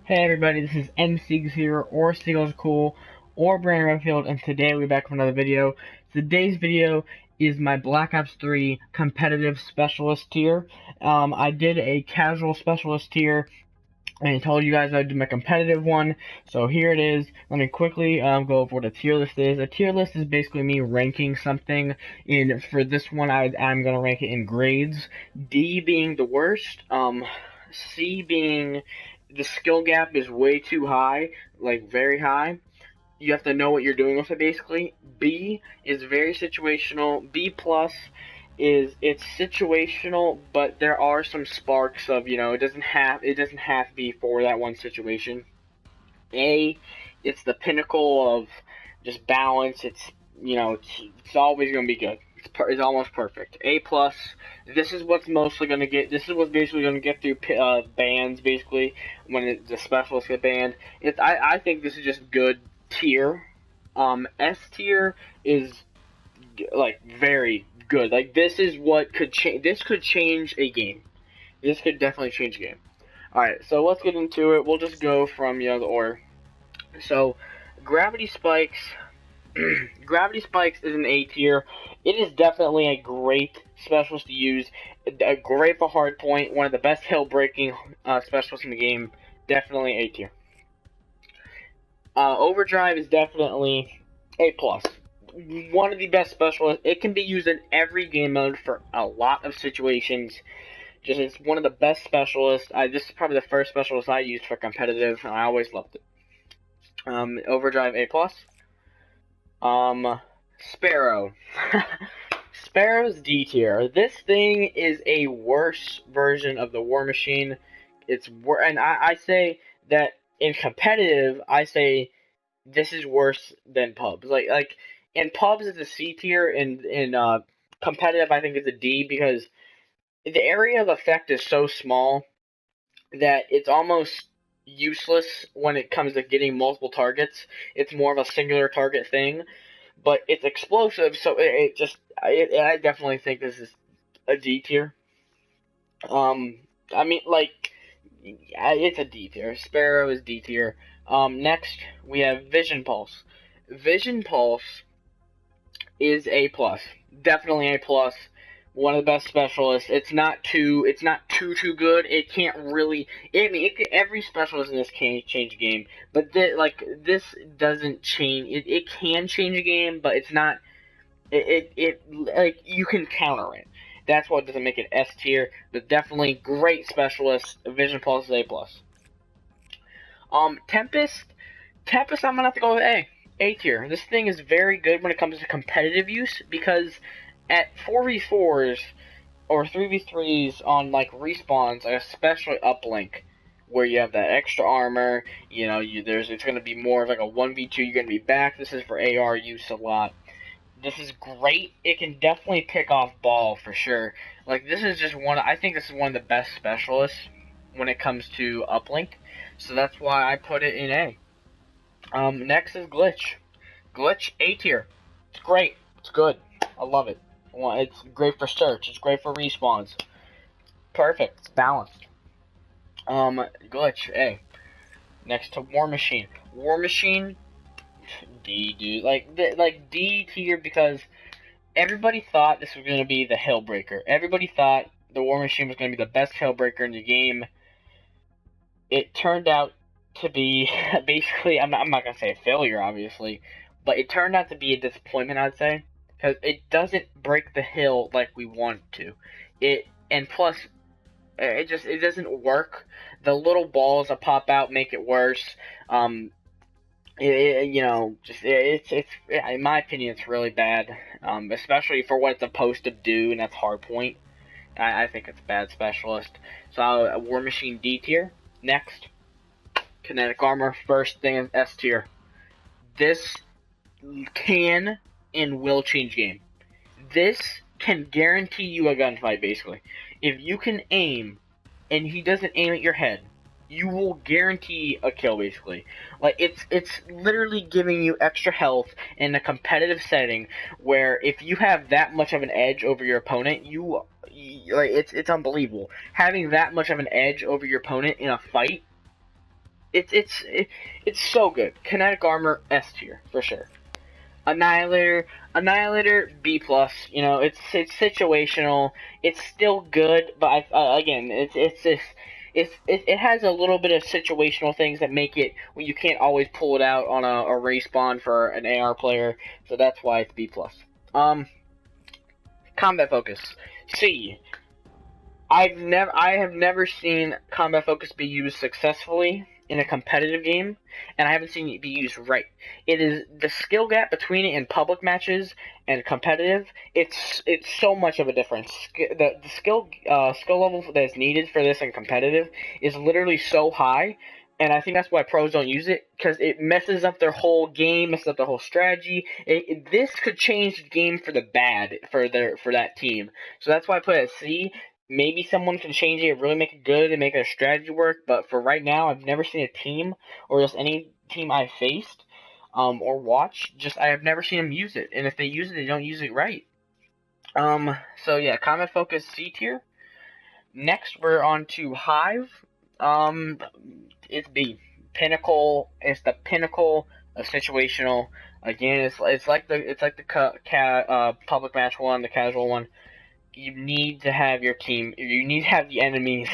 Hey everybody, this is NSeags here, or Seagulls Cool, or Brandon Redfield, and today we're back with another video. Today's video is my Black Ops 3 competitive specialist tier. I did a casual specialist tier, and I told you guys I'd do my competitive one, so here it is. Let me quickly go over what a tier list is. A tier list is basically me ranking something in, for this one I'm going to rank it in grades, D being the worst, C being the skill gap is way too high, like very high. You have to know what you're doing with it basically. B is very situational. B plus is it's situational, but there are some sparks of, it doesn't have to be for that one situation. A, it's the pinnacle of just balance. It's always going to be good. It's almost perfect. A plus. This is what's mostly going to get. This is what's basically going to get through bans. Basically, when the specialists get banned, I think this is just good tier. S tier is like very good. Like this is what could change. This could change a game. This could definitely change a game. All right, so let's get into it. We'll just go from the order. So, gravity spikes. Gravity spikes is an A tier. It is definitely a great specialist to use. Great for hardpoint. One of the best hill breaking specialists in the game. Definitely A tier. Overdrive is definitely A plus. One of the best specialists. It can be used in every game mode for a lot of situations. Just it's one of the best specialists. This is probably the first specialist I used for competitive, and I always loved it. Overdrive A plus. Sparrow. Sparrow's D tier. This thing is a worse version of the War Machine. And I say that in competitive, I say this is worse than pubs. Like in pubs it's a C tier, in competitive I think it's a D because the area of effect is so small that it's almost useless when it comes to getting multiple targets. It's more of a singular target thing, but it's explosive, so I definitely think this is a D tier. I mean, like, it's a D tier. Sparrow is D tier. Next we have Vision Pulse. Vision Pulse is A plus. Definitely A plus. One of the best specialists. It's not too good. It can't really. Every specialist in this can change a game, but this doesn't change. It can change a game, but it's not. Like you can counter it. That's what doesn't make it S tier. But definitely great specialist. Vision Pulse is A plus. Tempest. I'm gonna have to go with A tier. This thing is very good when it comes to competitive use because at 4v4s or 3v3s on like respawns, especially uplink, where you have that extra armor, it's gonna be more of like a 1v2. You're gonna be back. This is for AR use a lot. This is great. It can definitely pick off ball for sure. Like this is just I think this is one of the best specialists when it comes to uplink. So that's why I put it in A. Next is Glitch. Glitch A tier. It's great. It's good. I love it. It's great for search. It's great for respawns. Perfect. It's balanced. Glitch A. Next to War Machine. War Machine D, dude. Like D tier because everybody thought this was gonna be the Hillbreaker. Everybody thought the War Machine was gonna be the best Hillbreaker in the game. It turned out to be basically, I'm not gonna say a failure, obviously, but it turned out to be a disappointment, I'd say, because it doesn't break the hill like we want it to. And plus, it doesn't work. The little balls that pop out make it worse. It's in my opinion, it's really bad. Especially for what it's supposed to do, and that's hardpoint. I think it's a bad specialist. So War Machine D tier. Next, Kinetic Armor. First thing is S tier. This can and will change game. This can guarantee you a gunfight, basically. If you can aim, and he doesn't aim at your head, you will guarantee a kill, basically. Like, it's literally giving you extra health in a competitive setting, where if you have that much of an edge over your opponent, it's unbelievable. Having that much of an edge over your opponent in a fight it's so good. Kinetic Armor S tier for sure. Annihilator B plus. You know, it's situational. It's still good, but again, it has a little bit of situational things that make it when you can't always pull it out on a respawn for an AR player. So that's why it's B plus. Combat focus C. I have never seen combat focus be used successfully in a competitive game, and I haven't seen it be used right. It is the skill gap between it in public matches and competitive. It's so much of a difference. The skill level that is needed for this in competitive is literally so high, and I think that's why pros don't use it, because it messes up their whole game, messes up their whole strategy. This could change the game for the bad for that team. So that's why I put it at C. Maybe someone can change it, really make it good, and make a strategy work. But for right now, I've never seen a team, or just any team I faced, or watched. I have never seen them use it. And if they use it, they don't use it right. So yeah, combat focus C tier. Next, we're on to Hive. It's B. Pinnacle. It's the pinnacle of situational. Again, it's like the public match one, the casual one. You need to have your team. You need to have the enemies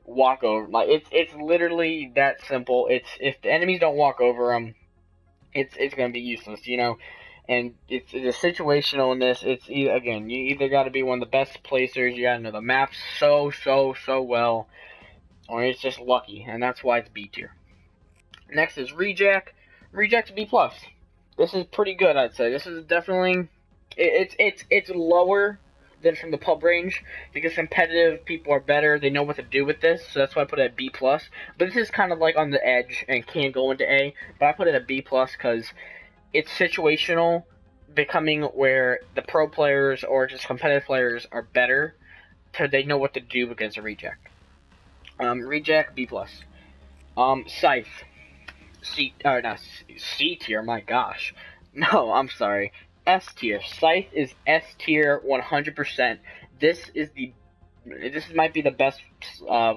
walk over. Like it's literally that simple. If the enemies don't walk over them, it's gonna be useless, you know. And it's situational in this. Again, you either got to be one of the best placers. You got to know the map so well, or it's just lucky, and that's why it's B tier. Next is Reject. Reject's B plus. This is pretty good, I'd say. This is definitely it's lower than from the pub range, because competitive people are better. They know what to do with this, so that's why I put it at B plus. But this is kind of like on the edge and can't go into A. But I put it at B plus because it's situational, becoming where the pro players or just competitive players are better, because they know what to do against a reject. Reject B plus. Scythe C tier. My gosh, no, I'm sorry. S tier. Scythe is S tier 100%. This might be the best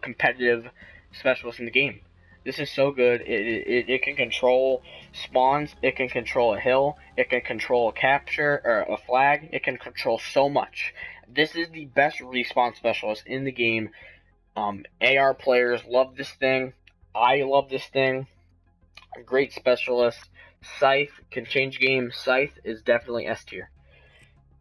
competitive specialist in the game. This is so good. It can control spawns. It can control a hill. It can control a capture or a flag. It can control so much. This is the best respawn specialist in the game. AR players love this thing. I love this thing. A great specialist. Scythe can change games. Scythe is definitely S tier.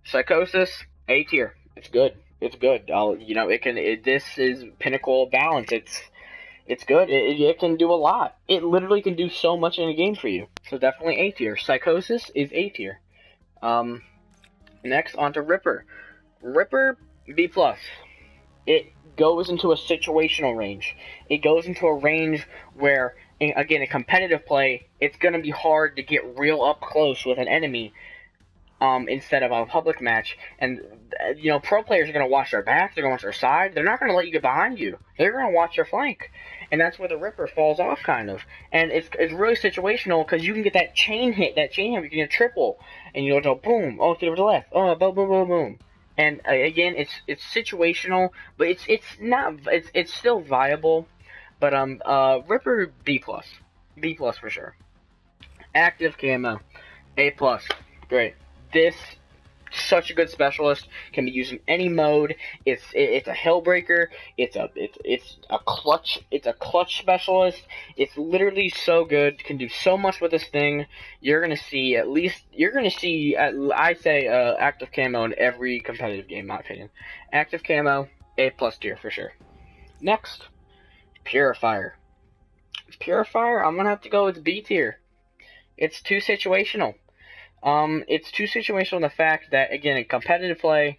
Psychosis, A tier. It's good. It's good. You know, this is pinnacle balance. It's good. It can do a lot. It literally can do so much in a game for you. So definitely A tier. Psychosis is A tier. Next on to Ripper. Ripper B plus. It goes into a situational range. It goes into a range where, again, in competitive play, it's going to be hard to get real up close with an enemy instead of a public match. And, you know, pro players are going to watch their back, they're going to watch their side, they're not going to let you get behind you. They're going to watch your flank. And that's where the Ripper falls off, kind of. And it's really situational, because you can get that chain hit, you can get a triple, and you go, boom, oh, to the left, oh, boom, boom, boom, boom. And again, it's situational, but it's still viable. But Ripper B plus for sure. Active camo A plus, great. This such a good specialist, can be used in any mode. It's a hellbreaker. It's a clutch specialist. It's literally so good. Can do so much with this thing. You're gonna see I say active camo in every competitive game, in my opinion. Active camo A plus tier for sure. Next, Purifier. Purifier, I'm gonna have to go with B tier. It's too situational. It's too situational in the fact that, again, in competitive play,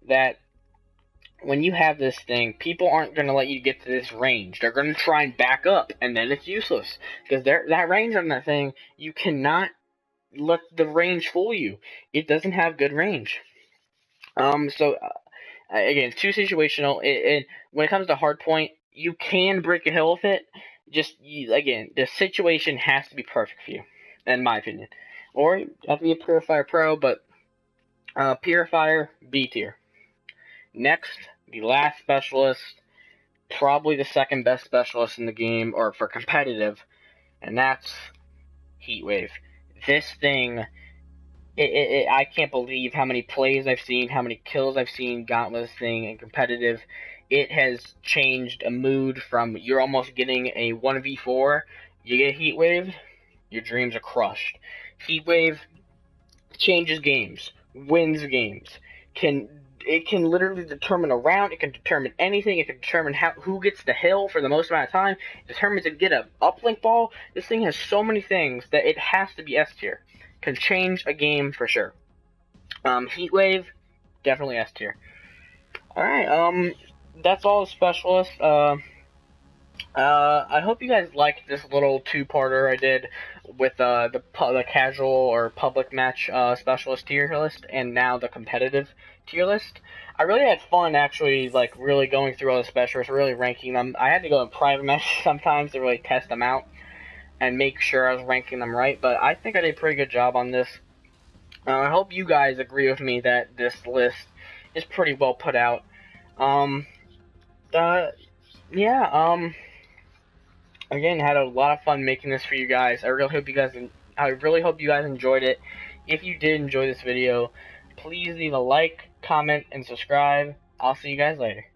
that when you have this thing, people aren't going to let you get to this range. They're going to try and back up, and then it's useless. Because that range on that thing, you cannot let the range fool you. It doesn't have good range. Again, it's too situational. When it comes to hardpoint, you can break a hill with it. Again, the situation has to be perfect for you, in my opinion. Or you have to be a Purifier Pro, but Purifier B tier. Next, the last specialist, probably the second best specialist in the game, or for competitive, and that's Heatwave. This thing, I can't believe how many plays I've seen, how many kills I've seen gotten with this thing in competitive. It has changed a mood from you're almost getting a 1v4, you get Heatwave, your dreams are crushed. Heatwave changes games, wins games, it can literally determine a round, it can determine anything, it can determine who gets the hill for the most amount of time, it determines to get a uplink ball. This thing has so many things that it has to be S tier. Can change a game for sure. Heatwave, definitely S tier. Alright, that's all the specialists. I hope you guys liked this little two-parter I did with the casual or public match specialist tier list, and now the competitive tier list. I really had fun actually, like, really going through all the specialists, really ranking them. I had to go in private matches sometimes to really test them out and make sure I was ranking them right, but I think I did a pretty good job on this. I hope you guys agree with me that this list is pretty well put out. Yeah, again, had a lot of fun making this for you guys. I really hope you guys enjoyed it. If you did enjoy this video, please leave a like, comment, and subscribe. I'll see you guys later.